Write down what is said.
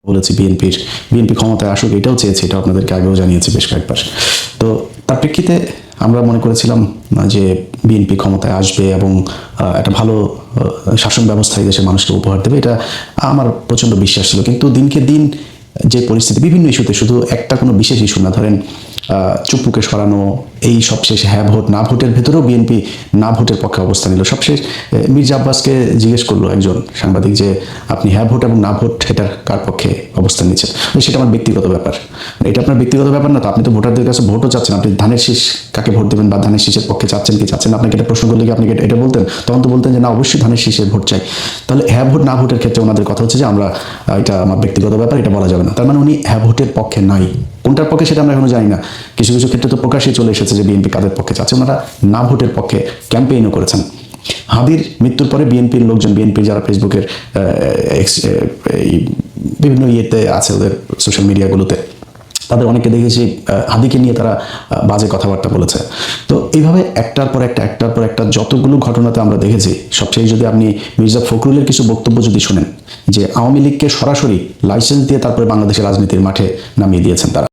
বলেছি বিএনপি ক্ষমতায় আসুক, এটাও চেয়েছে, এটা আপনাদেরকে আগেও জানিয়েছি বেশ কয়েকবার। তো তার প্রেক্ষিতে আমরা মনে করেছিলাম যে বিএনপি ক্ষমতায় আসবে এবং একটা ভালো শাসন ব্যবস্থা এই দেশের মানুষকে উপহার দেবে, এটা আমার প্রচণ্ড বিশ্বাস ছিল। কিন্তু দিনকে দিন যে পরিস্থিতি, বিভিন্ন ইস্যুতে, শুধু একটা কোনো বিশেষ ইস্যু না, ধরেন চুপ্পুকে সরানো, এই সবশেষ হ্যাঁ ভোট না ভোটের ভেতরেও বিএনপি না ভোটের পক্ষে অবস্থান নিল। সবশেষ মির্জা আব্বাসকে জিজ্ঞেস করলো একজন সাংবাদিক যে আপনি হ্যাঁ ভোট এবং না ভোট এটার কার পক্ষে অবস্থান নিচ্ছেন। সেটা আমার ব্যক্তিগত ব্যাপার। এটা আপনার ব্যক্তিগত ব্যাপার না তো? আপনি তো ভোটারদের কাছে ভোটও চাচ্ছেন, আপনি ধানের শীষ কাকে ভোট দেবেন বা ধানের শীষের পক্ষে চাচ্ছেন কি চাচ্ছেন না, আপনাকে এটা প্রশ্ন করলে কি আপনি এটা বলতেন? তখন তো বলতেন যে না, অবশ্যই ধানের শীষের ভোট চাই। তাহলে হ্যাঁ ভোট না ভোটের ক্ষেত্রে ওনাদের কথা হচ্ছে যে আমরা এটা আমার ব্যক্তিগত ব্যাপার, এটা বলা যাবে না। তার মানে উনি হ্যাঁ ভোটের পক্ষে নাই। কোনটার পক্ষে সেটা আমরা এখনো জানি না। কিছু কিছু ক্ষেত্রে তো প্রকাশ্যে চলে এসেছে যে বিএনপি কাদের পক্ষে চাচ্ছে। ওনারা না ভোটের পক্ষে ক্যাম্পেইনও করেছেন। হাদির মৃত্যুর পরে বিএনপির লোকজন, বিএনপির যারা ফেসবুকের বিভিন্ন ইয়েতে আছে, ওদের সোশ্যাল মিডিয়াগুলোতে, তাদের অনেকে দেখেছি হাদিকে নিয়ে তারা বাজে কথাবার্তা বলেছে। তো এইভাবে একটার পর একটা যতগুলো ঘটনাতে আমরা দেখেছি, সবচেয়ে যদি আপনি মির্জা ফখরুলের কিছু বক্তব্য যদি শুনেন, যে আওয়ামী লীগকে সরাসরি লাইসেন্স দিয়ে তারপরে বাংলাদেশের রাজনীতির মাঠে নামিয়ে দিয়েছেন তারা।